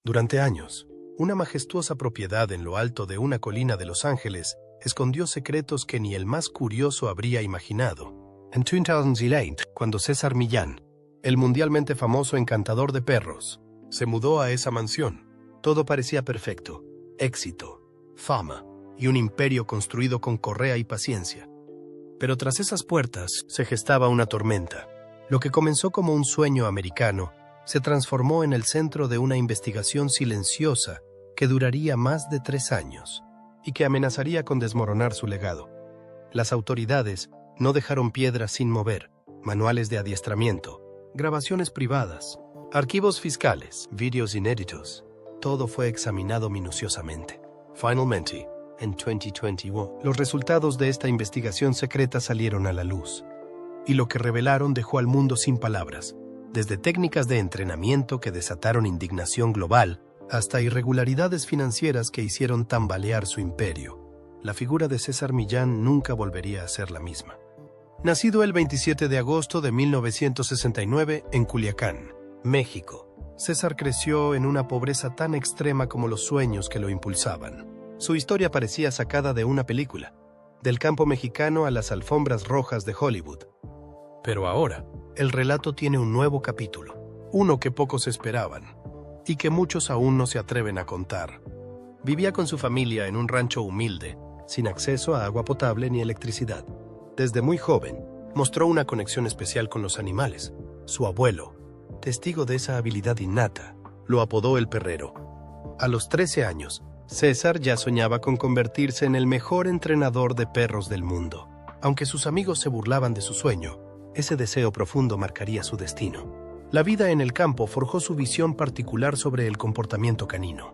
Durante años, una majestuosa propiedad en lo alto de una colina de Los Ángeles escondió secretos que ni el más curioso habría imaginado. En 2008, cuando César Millán, el mundialmente famoso encantador de perros, se mudó a esa mansión, todo parecía perfecto: éxito, fama y un imperio construido con correa y paciencia. Pero tras esas puertas se gestaba una tormenta. Lo que comenzó como un sueño americano se transformó en el centro de una investigación silenciosa que duraría más de 3 años y que amenazaría con desmoronar su legado. Las autoridades no dejaron piedra sin mover: manuales de adiestramiento, grabaciones privadas, archivos fiscales, vídeos inéditos. Todo fue examinado minuciosamente. Finalmente, en 2021, los resultados de esta investigación secreta salieron a la luz. Y lo que revelaron dejó al mundo sin palabras, desde técnicas de entrenamiento que desataron indignación global hasta irregularidades financieras que hicieron tambalear su imperio. La figura de César Millán nunca volvería a ser la misma. Nacido el 27 de agosto de 1969 en Culiacán, México, César creció en una pobreza tan extrema como los sueños que lo impulsaban. Su historia parecía sacada de una película, del campo mexicano a las alfombras rojas de Hollywood. Pero ahora, el relato tiene un nuevo capítulo, uno que pocos esperaban, y que muchos aún no se atreven a contar. Vivía con su familia en un rancho humilde, sin acceso a agua potable ni electricidad. Desde muy joven, mostró una conexión especial con los animales. Su abuelo, testigo de esa habilidad innata, lo apodó el perrero. A los 13 años, César ya soñaba con convertirse en el mejor entrenador de perros del mundo. Aunque sus amigos se burlaban de su sueño, ese deseo profundo marcaría su destino. La vida en el campo forjó su visión particular sobre el comportamiento canino.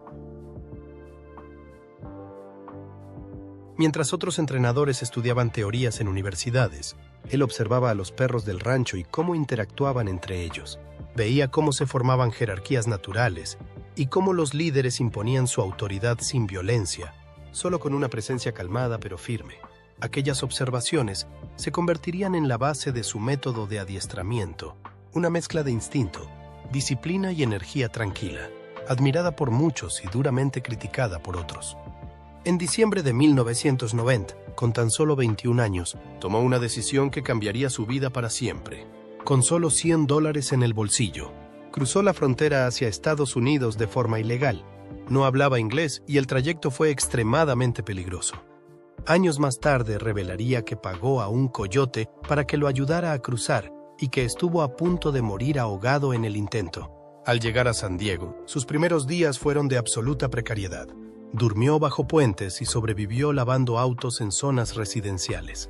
Mientras otros entrenadores estudiaban teorías en universidades, él observaba a los perros del rancho y cómo interactuaban entre ellos. Veía cómo se formaban jerarquías naturales y cómo los líderes imponían su autoridad sin violencia, solo con una presencia calmada pero firme. Aquellas observaciones se convertirían en la base de su método de adiestramiento, una mezcla de instinto, disciplina y energía tranquila, admirada por muchos y duramente criticada por otros. En diciembre de 1990, con tan solo 21 años, tomó una decisión que cambiaría su vida para siempre. Con solo $100 en el bolsillo, cruzó la frontera hacia Estados Unidos de forma ilegal. No hablaba inglés y el trayecto fue extremadamente peligroso. Años más tarde revelaría que pagó a un coyote para que lo ayudara a cruzar y que estuvo a punto de morir ahogado en el intento. Al llegar a San Diego, sus primeros días fueron de absoluta precariedad. Durmió bajo puentes y sobrevivió lavando autos en zonas residenciales.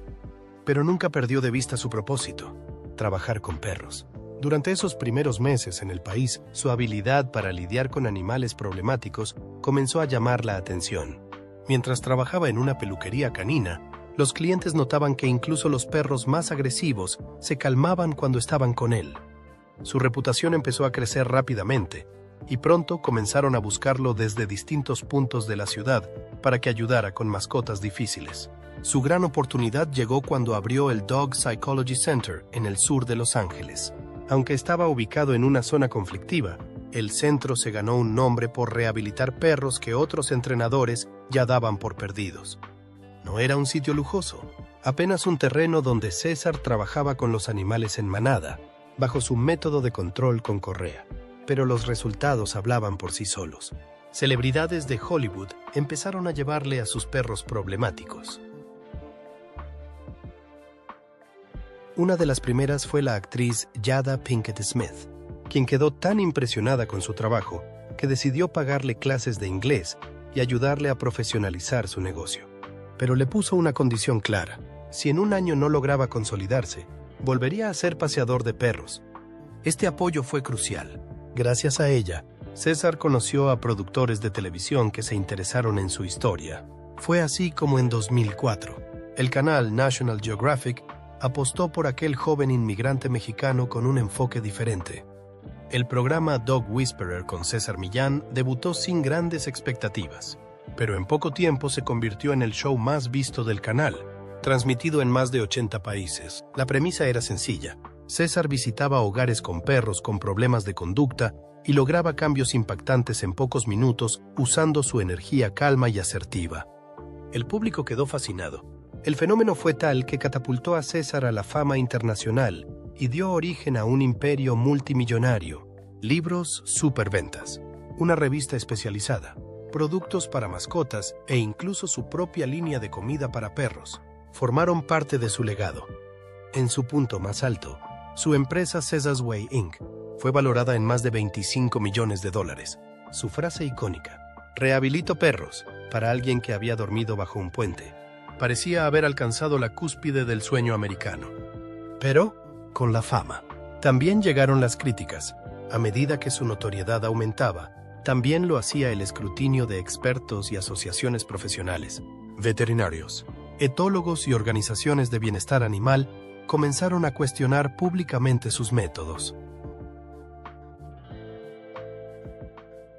Pero nunca perdió de vista su propósito: trabajar con perros. Durante esos primeros meses en el país, su habilidad para lidiar con animales problemáticos comenzó a llamar la atención. Mientras trabajaba en una peluquería canina, los clientes notaban que incluso los perros más agresivos se calmaban cuando estaban con él. Su reputación empezó a crecer rápidamente, y pronto comenzaron a buscarlo desde distintos puntos de la ciudad para que ayudara con mascotas difíciles. Su gran oportunidad llegó cuando abrió el Dog Psychology Center en el sur de Los Ángeles. Aunque estaba ubicado en una zona conflictiva, el centro se ganó un nombre por rehabilitar perros que otros entrenadores ya daban por perdidos. No era un sitio lujoso, apenas un terreno donde César trabajaba con los animales en manada, bajo su método de control con correa. Pero los resultados hablaban por sí solos. Celebridades de Hollywood empezaron a llevarle a sus perros problemáticos. Una de las primeras fue la actriz Jada Pinkett Smith, quien quedó tan impresionada con su trabajo que decidió pagarle clases de inglés y ayudarle a profesionalizar su negocio. Pero le puso una condición clara: si en un año no lograba consolidarse, volvería a ser paseador de perros. Este apoyo fue crucial. Gracias a ella, César conoció a productores de televisión que se interesaron en su historia. Fue así como en 2004, el canal National Geographic apostó por aquel joven inmigrante mexicano con un enfoque diferente. El programa Dog Whisperer con César Millán debutó sin grandes expectativas, pero en poco tiempo se convirtió en el show más visto del canal, transmitido en más de 80 países. La premisa era sencilla: César visitaba hogares con perros con problemas de conducta y lograba cambios impactantes en pocos minutos usando su energía calma y asertiva. El público quedó fascinado. El fenómeno fue tal que catapultó a César a la fama internacional y dio origen a un imperio multimillonario, libros superventas, una revista especializada, productos para mascotas e incluso su propia línea de comida para perros. Formaron parte de su legado. En su punto más alto, su empresa Cesar's Way Inc. fue valorada en más de $25 millones. Su frase icónica, "Rehabilito perros", para alguien que había dormido bajo un puente, parecía haber alcanzado la cúspide del sueño americano. Pero, con la fama, también llegaron las críticas. A medida que su notoriedad aumentaba, también lo hacía el escrutinio de expertos y asociaciones profesionales. Veterinarios, etólogos y organizaciones de bienestar animal comenzaron a cuestionar públicamente sus métodos.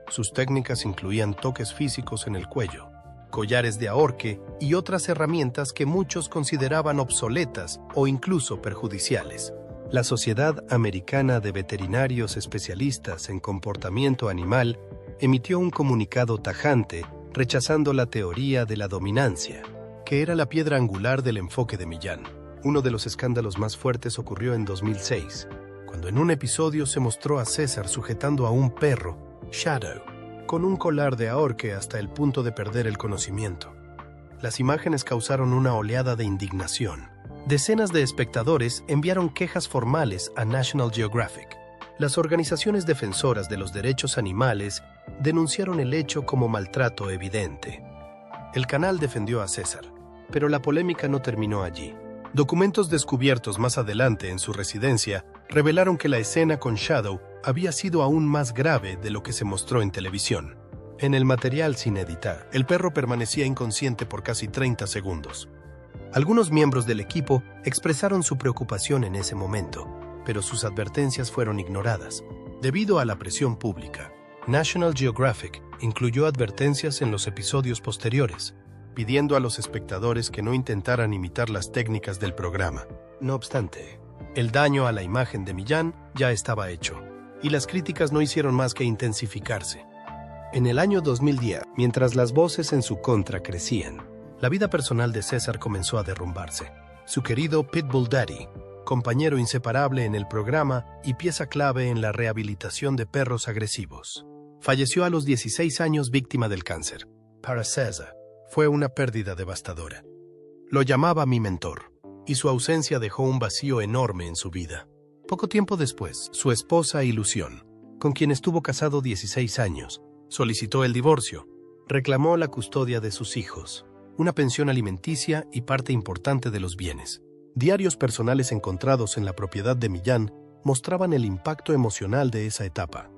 Sus técnicas incluían toques físicos en el cuello, collares de ahorque y otras herramientas que muchos consideraban obsoletas o incluso perjudiciales. La Sociedad Americana de Veterinarios Especialistas en Comportamiento Animal emitió un comunicado tajante rechazando la teoría de la dominancia, que era la piedra angular del enfoque de Millán. Uno de los escándalos más fuertes ocurrió en 2006, cuando en un episodio se mostró a César sujetando a un perro, Shadow, con un collar de ahorque hasta el punto de perder el conocimiento. Las imágenes causaron una oleada de indignación. Decenas de espectadores enviaron quejas formales a National Geographic. Las organizaciones defensoras de los derechos animales denunciaron el hecho como maltrato evidente. El canal defendió a César, pero la polémica no terminó allí. Documentos descubiertos más adelante en su residencia revelaron que la escena con Shadow había sido aún más grave de lo que se mostró en televisión. En el material sin editar, el perro permanecía inconsciente por casi 30 segundos. Algunos miembros del equipo expresaron su preocupación en ese momento, pero sus advertencias fueron ignoradas. Debido a la presión pública, National Geographic incluyó advertencias en los episodios posteriores, pidiendo a los espectadores que no intentaran imitar las técnicas del programa. No obstante, el daño a la imagen de Millán ya estaba hecho, y las críticas no hicieron más que intensificarse. En el año 2010, mientras las voces en su contra crecían, la vida personal de César comenzó a derrumbarse. Su querido Pitbull Daddy, compañero inseparable en el programa y pieza clave en la rehabilitación de perros agresivos, falleció a los 16 años víctima del cáncer. Para César, fue una pérdida devastadora. Lo llamaba mi mentor, y su ausencia dejó un vacío enorme en su vida. Poco tiempo después, su esposa Ilusión, con quien estuvo casado 16 años, solicitó el divorcio, reclamó la custodia de sus hijos, una pensión alimenticia y parte importante de los bienes. Diarios personales encontrados en la propiedad de Millán mostraban el impacto emocional de esa etapa.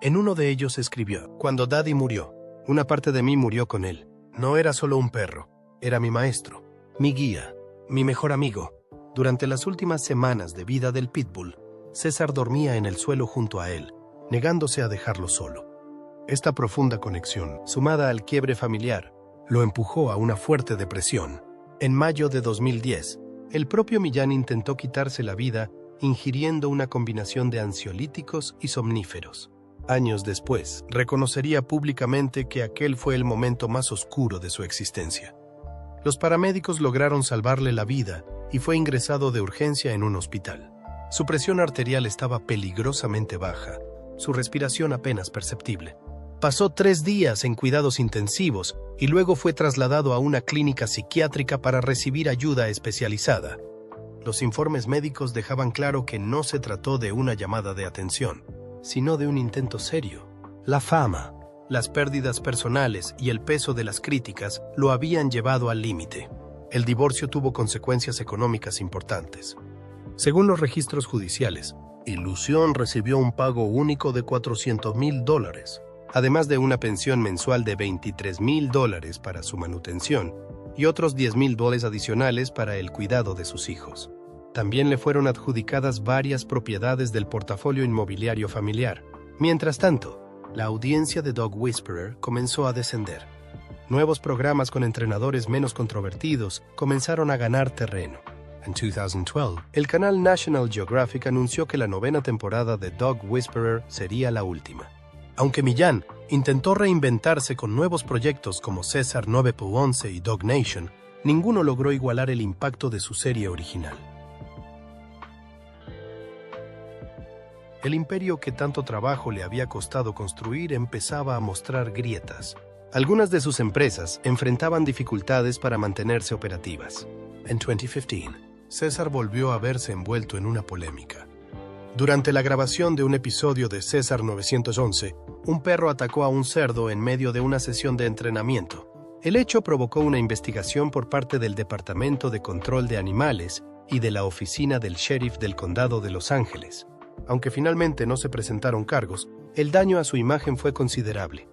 En uno de ellos escribió: "Cuando Daddy murió, una parte de mí murió con él. No era solo un perro, era mi maestro, mi guía, mi mejor amigo". Durante las últimas semanas de vida del Pitbull, César dormía en el suelo junto a él, negándose a dejarlo solo. Esta profunda conexión, sumada al quiebre familiar, lo empujó a una fuerte depresión. En mayo de 2010, el propio Millán intentó quitarse la vida ingiriendo una combinación de ansiolíticos y somníferos. Años después, reconocería públicamente que aquel fue el momento más oscuro de su existencia. Los paramédicos lograron salvarle la vida y fue ingresado de urgencia en un hospital. Su presión arterial estaba peligrosamente baja, su respiración apenas perceptible. Pasó 3 días en cuidados intensivos y luego fue trasladado a una clínica psiquiátrica para recibir ayuda especializada. Los informes médicos dejaban claro que no se trató de una llamada de atención, sino de un intento serio. La fama, las pérdidas personales y el peso de las críticas lo habían llevado al límite. El divorcio tuvo consecuencias económicas importantes. Según los registros judiciales, Ilusión recibió un pago único de $400,000, además de una pensión mensual de $23,000 para su manutención y otros $10,000 adicionales para el cuidado de sus hijos. También le fueron adjudicadas varias propiedades del portafolio inmobiliario familiar. Mientras tanto, la audiencia de Dog Whisperer comenzó a descender. Nuevos programas con entrenadores menos controvertidos comenzaron a ganar terreno. En 2012, el canal National Geographic anunció que la 9ª temporada de Dog Whisperer sería la última. Aunque Millán intentó reinventarse con nuevos proyectos como César 9x11 y Dog Nation, ninguno logró igualar el impacto de su serie original. El imperio que tanto trabajo le había costado construir empezaba a mostrar grietas. Algunas de sus empresas enfrentaban dificultades para mantenerse operativas. En 2015, César volvió a verse envuelto en una polémica. Durante la grabación de un episodio de César 911, un perro atacó a un cerdo en medio de una sesión de entrenamiento. El hecho provocó una investigación por parte del Departamento de Control de Animales y de la Oficina del Sheriff del Condado de Los Ángeles. Aunque finalmente no se presentaron cargos, el daño a su imagen fue considerable.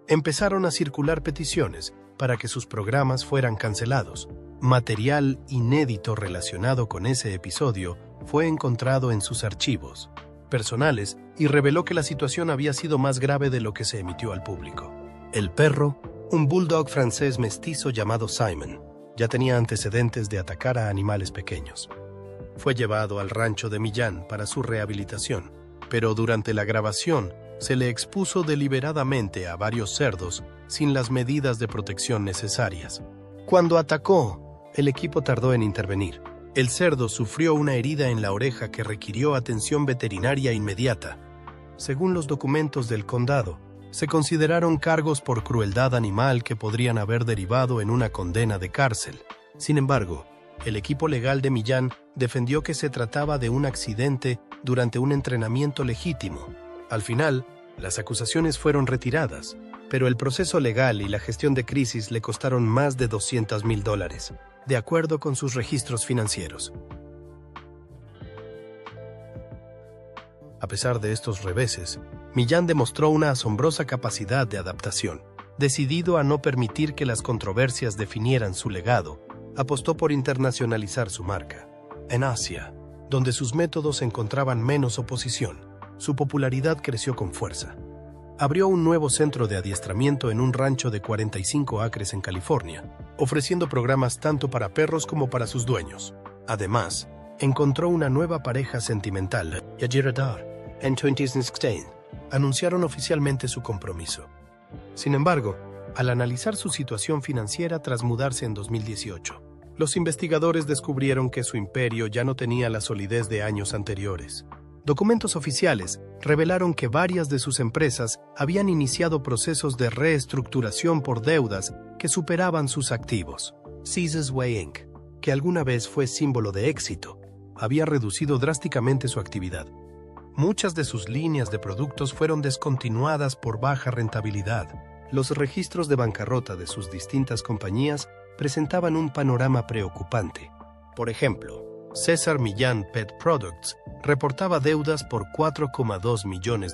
Empezaron a circular peticiones para que sus programas fueran cancelados. Material inédito relacionado con ese episodio fue encontrado en sus archivos personales y reveló que la situación había sido más grave de lo que se emitió al público. El perro, un bulldog francés mestizo llamado Simon, ya tenía antecedentes de atacar a animales pequeños. Fue llevado al rancho de Millán para su rehabilitación, pero durante la grabación se le expuso deliberadamente a varios cerdos sin las medidas de protección necesarias. Cuando atacó, el equipo tardó en intervenir. El cerdo sufrió una herida en la oreja que requirió atención veterinaria inmediata. Según los documentos del condado, se consideraron cargos por crueldad animal que podrían haber derivado en una condena de cárcel. Sin embargo, el equipo legal de Millán defendió que se trataba de un accidente durante un entrenamiento legítimo. Al final, las acusaciones fueron retiradas, pero el proceso legal y la gestión de crisis le costaron más de $200,000, de acuerdo con sus registros financieros. A pesar de estos reveses, Millán demostró una asombrosa capacidad de adaptación. Decidido a no permitir que las controversias definieran su legado, apostó por internacionalizar su marca. En Asia, donde sus métodos encontraban menos oposición, su popularidad creció con fuerza. Abrió un nuevo centro de adiestramiento en un rancho de 45 acres en California, ofreciendo programas tanto para perros como para sus dueños. Además, encontró una nueva pareja sentimental, Yajiradar. En 2016, anunciaron oficialmente su compromiso. Sin embargo, al analizar su situación financiera tras mudarse en 2018, los investigadores descubrieron que su imperio ya no tenía la solidez de años anteriores. Documentos oficiales revelaron que varias de sus empresas habían iniciado procesos de reestructuración por deudas que superaban sus activos. Caesars Way Inc., que alguna vez fue símbolo de éxito, había reducido drásticamente su actividad. Muchas de sus líneas de productos fueron descontinuadas por baja rentabilidad. Los registros de bancarrota de sus distintas compañías presentaban un panorama preocupante. Por ejemplo, César Millán Pet Products reportaba deudas por $4,2 millones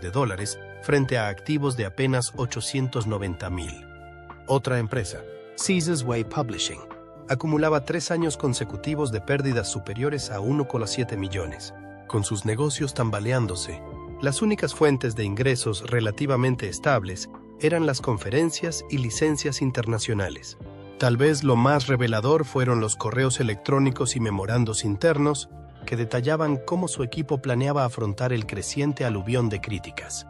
frente a activos de apenas $890,000. Otra empresa, Caesars Way Publishing, acumulaba 3 años consecutivos de pérdidas superiores a $1,7 millones. Con sus negocios tambaleándose, las únicas fuentes de ingresos relativamente estables eran las conferencias y licencias internacionales. Tal vez lo más revelador fueron los correos electrónicos y memorandos internos que detallaban cómo su equipo planeaba afrontar el creciente aluvión de críticas.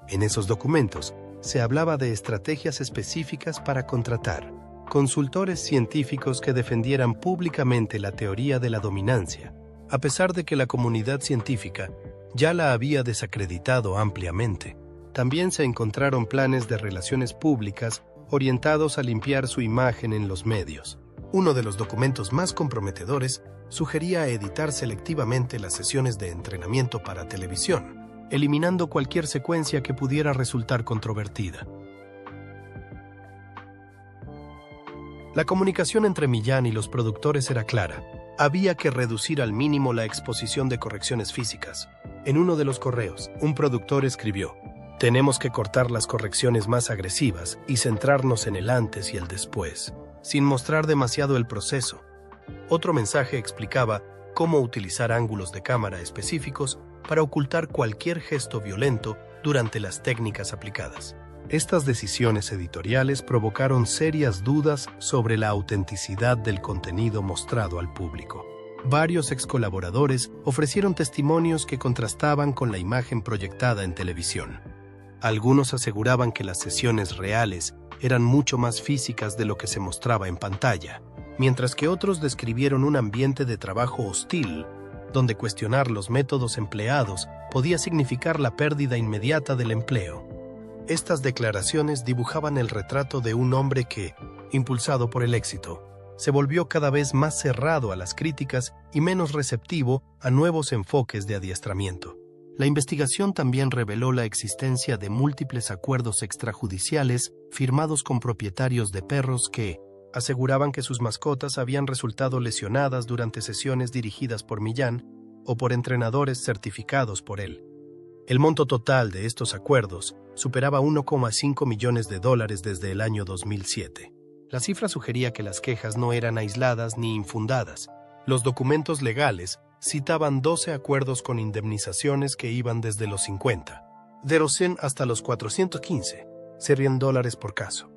En esos documentos se hablaba de estrategias específicas para contratar consultores científicos que defendieran públicamente la teoría de la dominancia, a pesar de que la comunidad científica ya la había desacreditado ampliamente. También se encontraron planes de relaciones públicas orientados a limpiar su imagen en los medios. Uno de los documentos más comprometedores sugería editar selectivamente las sesiones de entrenamiento para televisión, eliminando cualquier secuencia que pudiera resultar controvertida. La comunicación entre Millán y los productores era clara. Había que reducir al mínimo la exposición de correcciones físicas. En uno de los correos, un productor escribió: "Tenemos que cortar las correcciones más agresivas y centrarnos en el antes y el después, sin mostrar demasiado el proceso". Otro mensaje explicaba cómo utilizar ángulos de cámara específicos para ocultar cualquier gesto violento durante las técnicas aplicadas. Estas decisiones editoriales provocaron serias dudas sobre la autenticidad del contenido mostrado al público. Varios ex-colaboradores ofrecieron testimonios que contrastaban con la imagen proyectada en televisión. Algunos aseguraban que las sesiones reales eran mucho más físicas de lo que se mostraba en pantalla, mientras que otros describieron un ambiente de trabajo hostil, donde cuestionar los métodos empleados podía significar la pérdida inmediata del empleo. Estas declaraciones dibujaban el retrato de un hombre que, impulsado por el éxito, se volvió cada vez más cerrado a las críticas y menos receptivo a nuevos enfoques de adiestramiento. La investigación también reveló la existencia de múltiples acuerdos extrajudiciales firmados con propietarios de perros que aseguraban que sus mascotas habían resultado lesionadas durante sesiones dirigidas por Millán o por entrenadores certificados por él. El monto total de estos acuerdos superaba $1,5 millones desde el año 2007. La cifra sugería que las quejas no eran aisladas ni infundadas. Los documentos legales citaban 12 acuerdos con indemnizaciones que iban desde los 50, de los 100 hasta los 415, serían dólares por caso.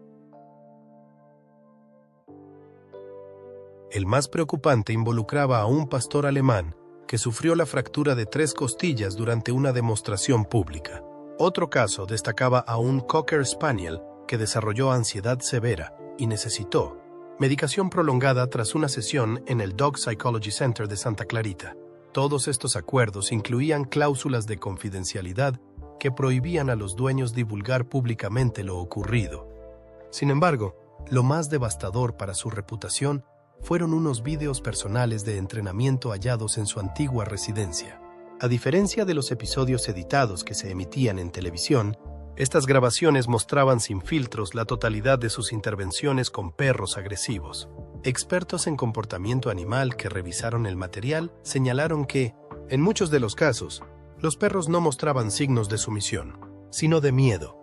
El más preocupante involucraba a un pastor alemán que sufrió la fractura de 3 costillas durante una demostración pública. Otro caso destacaba a un Cocker Spaniel que desarrolló ansiedad severa y necesitó medicación prolongada tras una sesión en el Dog Psychology Center de Santa Clarita. Todos estos acuerdos incluían cláusulas de confidencialidad que prohibían a los dueños divulgar públicamente lo ocurrido. Sin embargo, lo más devastador para su reputación fueron unos vídeos personales de entrenamiento hallados en su antigua residencia. A diferencia de los episodios editados que se emitían en televisión, estas grabaciones mostraban sin filtros la totalidad de sus intervenciones con perros agresivos. Expertos en comportamiento animal que revisaron el material señalaron que, en muchos de los casos, los perros no mostraban signos de sumisión, sino de miedo.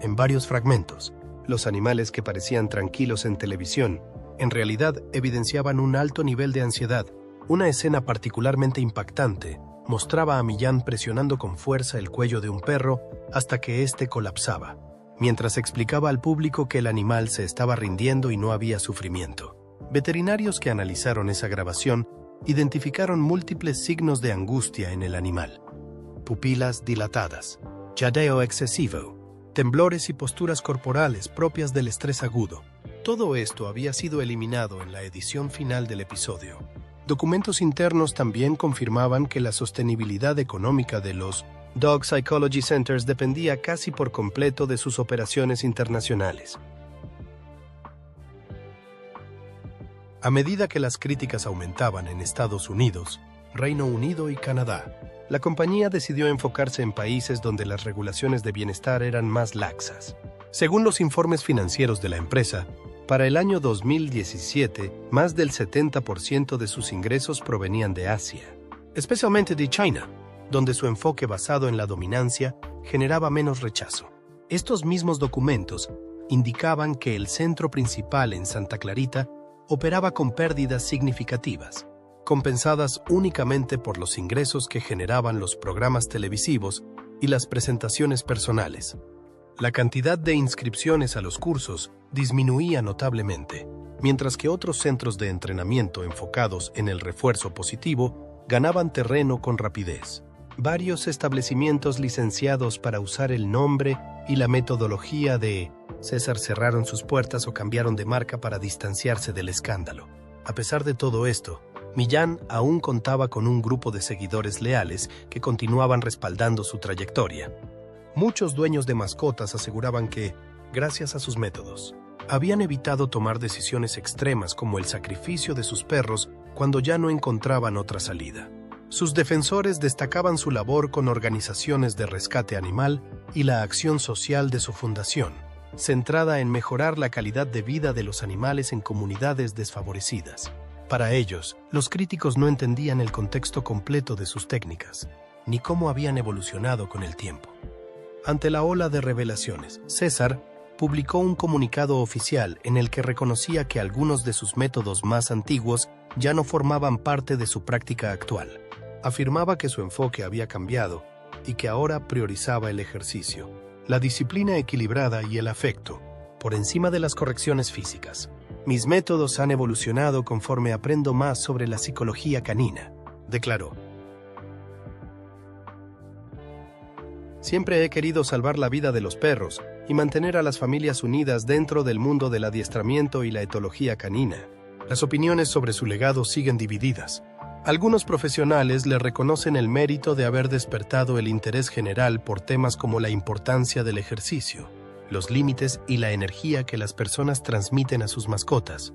En varios fragmentos, los animales que parecían tranquilos en televisión, en realidad evidenciaban un alto nivel de ansiedad. Una escena particularmente impactante mostraba a Millán presionando con fuerza el cuello de un perro hasta que éste colapsaba, mientras explicaba al público que el animal se estaba rindiendo y no había sufrimiento. Veterinarios que analizaron esa grabación identificaron múltiples signos de angustia en el animal: pupilas dilatadas, jadeo excesivo, temblores y posturas corporales propias del estrés agudo. Todo esto había sido eliminado en la edición final del episodio. Documentos internos también confirmaban que la sostenibilidad económica de los Dog Psychology Centers dependía casi por completo de sus operaciones internacionales. A medida que las críticas aumentaban en Estados Unidos, Reino Unido y Canadá, la compañía decidió enfocarse en países donde las regulaciones de bienestar eran más laxas. Según los informes financieros de la empresa, para el año 2017, más del 70% de sus ingresos provenían de Asia, especialmente de China, donde su enfoque basado en la dominancia generaba menos rechazo. Estos mismos documentos indicaban que el centro principal en Santa Clarita operaba con pérdidas significativas, compensadas únicamente por los ingresos que generaban los programas televisivos y las presentaciones personales. La cantidad de inscripciones a los cursos disminuía notablemente, mientras que otros centros de entrenamiento enfocados en el refuerzo positivo ganaban terreno con rapidez. Varios establecimientos licenciados para usar el nombre y la metodología de César cerraron sus puertas o cambiaron de marca para distanciarse del escándalo. A pesar de todo esto, Millán aún contaba con un grupo de seguidores leales que continuaban respaldando su trayectoria. Muchos dueños de mascotas aseguraban que, gracias a sus métodos, habían evitado tomar decisiones extremas como el sacrificio de sus perros cuando ya no encontraban otra salida. Sus defensores destacaban su labor con organizaciones de rescate animal y la acción social de su fundación, centrada en mejorar la calidad de vida de los animales en comunidades desfavorecidas. Para ellos, los críticos no entendían el contexto completo de sus técnicas, ni cómo habían evolucionado con el tiempo. Ante la ola de revelaciones, César publicó un comunicado oficial en el que reconocía que algunos de sus métodos más antiguos ya no formaban parte de su práctica actual. Afirmaba que su enfoque había cambiado y que ahora priorizaba el ejercicio, la disciplina equilibrada y el afecto, por encima de las correcciones físicas. Mis métodos han evolucionado conforme aprendo más sobre la psicología canina, declaró. Siempre he querido salvar la vida de los perros y mantener a las familias unidas dentro del mundo del adiestramiento y la etología canina. Las opiniones sobre su legado siguen divididas. Algunos profesionales le reconocen el mérito de haber despertado el interés general por temas como la importancia del ejercicio, los límites y la energía que las personas transmiten a sus mascotas.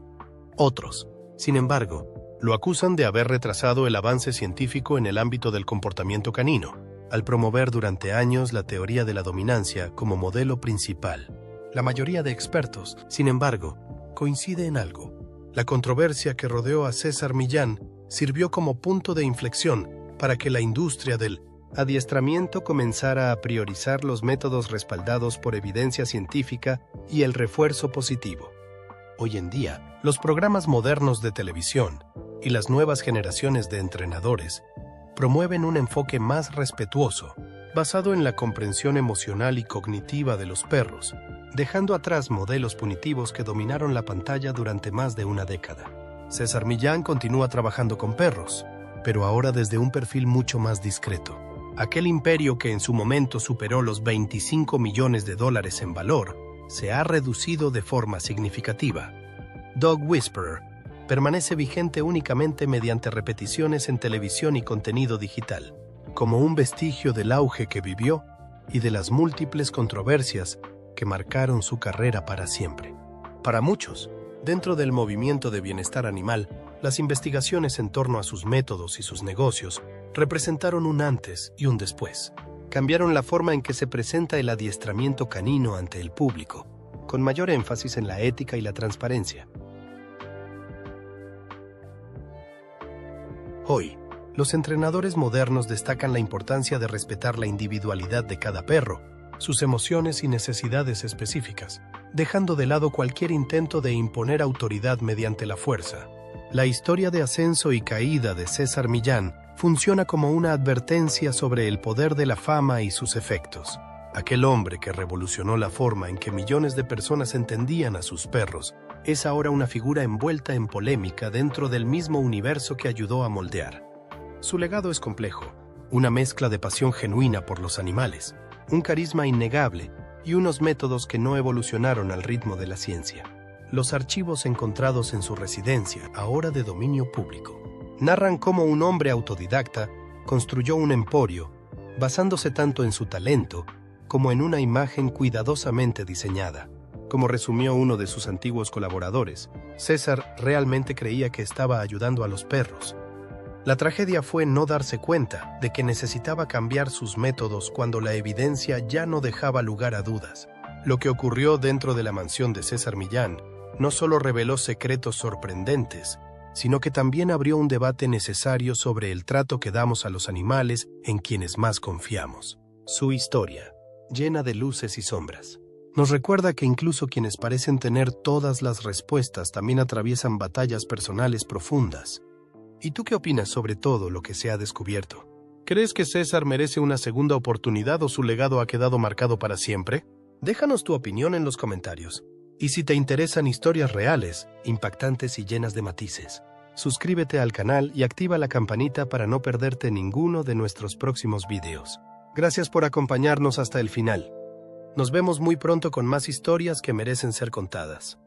Otros, sin embargo, lo acusan de haber retrasado el avance científico en el ámbito del comportamiento canino, al promover durante años la teoría de la dominancia como modelo principal. La mayoría de expertos, sin embargo, coincide en algo. La controversia que rodeó a César Millán sirvió como punto de inflexión para que la industria del adiestramiento comenzara a priorizar los métodos respaldados por evidencia científica y el refuerzo positivo. Hoy en día, los programas modernos de televisión y las nuevas generaciones de entrenadores promueven un enfoque más respetuoso, basado en la comprensión emocional y cognitiva de los perros, dejando atrás modelos punitivos que dominaron la pantalla durante más de una década. César Millán continúa trabajando con perros, pero ahora desde un perfil mucho más discreto. Aquel imperio que en su momento superó los $25 millones en valor, se ha reducido de forma significativa. Dog Whisperer permanece vigente únicamente mediante repeticiones en televisión y contenido digital, como un vestigio del auge que vivió y de las múltiples controversias que marcaron su carrera para siempre. Para muchos, dentro del movimiento de bienestar animal, las investigaciones en torno a sus métodos y sus negocios representaron un antes y un después. Cambiaron la forma en que se presenta el adiestramiento canino ante el público, con mayor énfasis en la ética y la transparencia. Hoy, los entrenadores modernos destacan la importancia de respetar la individualidad de cada perro, sus emociones y necesidades específicas, dejando de lado cualquier intento de imponer autoridad mediante la fuerza. La historia de ascenso y caída de César Millán funciona como una advertencia sobre el poder de la fama y sus efectos. Aquel hombre que revolucionó la forma en que millones de personas entendían a sus perros es ahora una figura envuelta en polémica dentro del mismo universo que ayudó a moldear. Su legado es complejo, una mezcla de pasión genuina por los animales, un carisma innegable y unos métodos que no evolucionaron al ritmo de la ciencia. Los archivos encontrados en su residencia, ahora de dominio público, narran cómo un hombre autodidacta construyó un emporio, basándose tanto en su talento como en una imagen cuidadosamente diseñada. Como resumió uno de sus antiguos colaboradores, César realmente creía que estaba ayudando a los perros. La tragedia fue no darse cuenta de que necesitaba cambiar sus métodos cuando la evidencia ya no dejaba lugar a dudas. Lo que ocurrió dentro de la mansión de César Millán no solo reveló secretos sorprendentes, sino que también abrió un debate necesario sobre el trato que damos a los animales en quienes más confiamos. Su historia, llena de luces y sombras, nos recuerda que incluso quienes parecen tener todas las respuestas también atraviesan batallas personales profundas. ¿Y tú qué opinas sobre todo lo que se ha descubierto? ¿Crees que César merece una segunda oportunidad o su legado ha quedado marcado para siempre? Déjanos tu opinión en los comentarios. Y si te interesan historias reales, impactantes y llenas de matices, suscríbete al canal y activa la campanita para no perderte ninguno de nuestros próximos videos. Gracias por acompañarnos hasta el final. Nos vemos muy pronto con más historias que merecen ser contadas.